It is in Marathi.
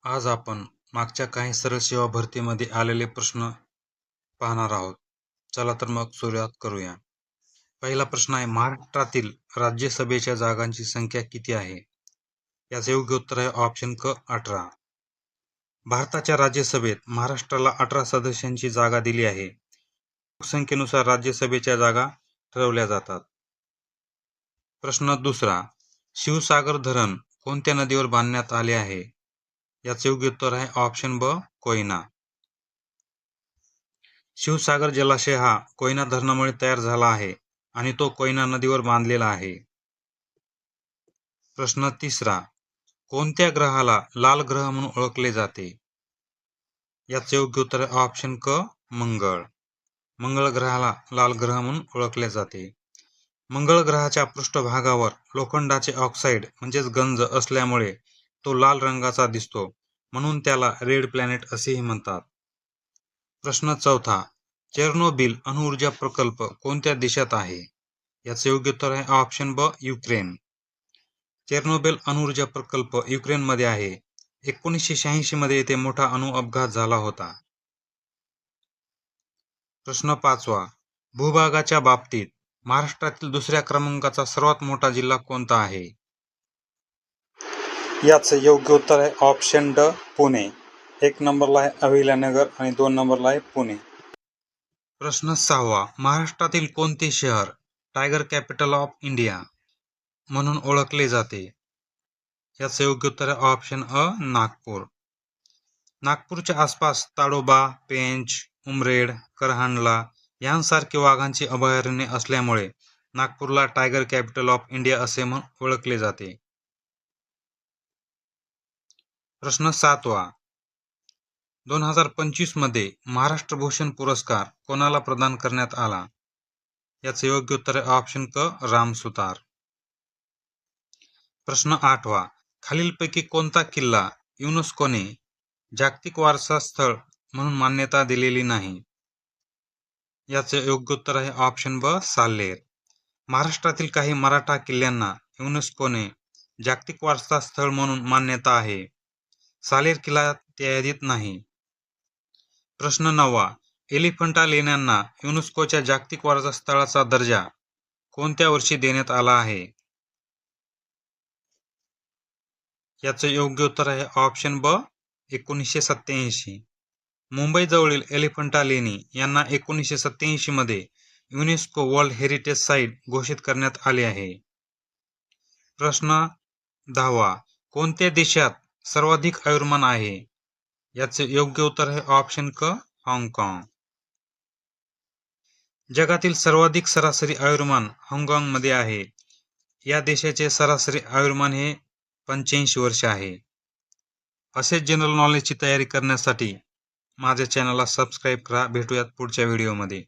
आज आपण मागच्या काही सरळ सेवा भरतीमध्ये आलेले प्रश्न पाहणार आहोत. चला तर मग सुरुवात करूया. पहिला प्रश्न आहे, महाराष्ट्रातील राज्यसभेच्या जागांची संख्या किती आहे? याचे योग्य उत्तर आहे ऑप्शन क 18. भारताच्या राज्यसभेत महाराष्ट्राला 18 सदस्यांची जागा दिली आहे. लोकसंख्येनुसार राज्यसभेच्या जागा ठरवल्या जातात. प्रश्न दुसरा, शिवसागर धरण कोणत्या नदीवर बांधण्यात आले आहे? याचे योग्य उत्तर आहे ऑप्शन ब कोयना. शिवसागर जलाशय हा कोयना धरणामुळे तयार झाला आहे आणि तो कोयना नदीवर बांधलेला आहे. प्रश्न तिसरा, कोणत्या ग्रहाला लाल ग्रह म्हणून ओळखले जाते? याचे योग्य उत्तर आहे ऑप्शन क मंगळ. मंगळ ग्रहाला लाल ग्रह म्हणून ओळखले जाते. मंगळ ग्रहाच्या पृष्ठभागावर लोखंडाचे ऑक्साईड म्हणजेच गंज असल्यामुळे तो लाल रंगाचा दिसतो, म्हणून त्याला रेड प्लॅनेट असेही म्हणतात. प्रश्न चौथा, चेर्नोबिल अणुऊर्जा प्रकल्प कोणत्या देशात आहे? याचे योग्य उत्तर आहे ऑप्शन ब युक्रेन. चेर्नोबिल अणुऊर्जा प्रकल्प युक्रेनमध्ये आहे. 1986 मध्ये येथे मोठा अणु अपघात झाला होता. प्रश्न पाचवा, भूभागाच्या बाबतीत महाराष्ट्रातील दुसऱ्या क्रमांकाचा सर्वात मोठा जिल्हा कोणता आहे? याचे योग्य उत्तर आहे ऑप्शन ड पुणे. 1 नंबरला आहे अहिल्यानगर आणि 2 नंबरला आहे पुणे. प्रश्न सहावा, महाराष्ट्रातील कोणते शहर टायगर कॅपिटल ऑफ इंडिया म्हणून ओळखले जाते? याचे योग्य उत्तर आहे ऑप्शन अ नागपूर. नागपूरच्या आसपास ताडोबा, पेंच, उमरेड, करहांडला यांसारखे वाघांची अभयारण्ये असल्यामुळे नागपूरला टायगर कॅपिटल ऑफ इंडिया असे म्हणून ओळखले जाते. प्रश्न सातवा, 2025 मध्ये महाराष्ट्र भूषण पुरस्कार कोणाला प्रदान करण्यात आला? याचे योग्य उत्तर आहे ऑप्शन क राम सुतार. प्रश्न आठवा, खालीलपैकी कोणता किल्ला युनेस्कोने जागतिक वारसा स्थळ म्हणून मान्यता दिलेली नाही? याचे योग्य उत्तर आहे ऑप्शन ब साल्हेर. महाराष्ट्रातील काही मराठा किल्ल्यांना युनेस्कोने जागतिक वारसा स्थळ म्हणून मान्यता आहे. साल्हेर किल्ला त्या यादीत नाही. प्रश्न नववा, एलिफंटा लेण्यांना युनेस्कोच्या जागतिक वारसा स्थळाचा दर्जा कोणत्या वर्षी देण्यात आला आहे? याचे योग्य उत्तर आहे ऑप्शन ब 1987. मुंबईजवळील एलिफंटा लेणी यांना 1987 मध्ये युनेस्को वर्ल्ड हेरिटेज साईट घोषित करण्यात आले आहे. प्रश्न 10वा, कोणत्या देशात सर्वाधिक आयुर्मान आहे? याचे योग्य उत्तर आहे ऑप्शन क हाँगकाँग. जगातील सर्वाधिक सरासरी आयुर्मान हाँगकाँगमध्ये आहे. या देशाचे सरासरी आयुर्मान हे 85 वर्ष आहे. असेच जनरल नॉलेजची तयारी करण्यासाठी माझ्या चॅनलला सबस्क्राईब करा. भेटूयात पुढच्या व्हिडिओमध्ये.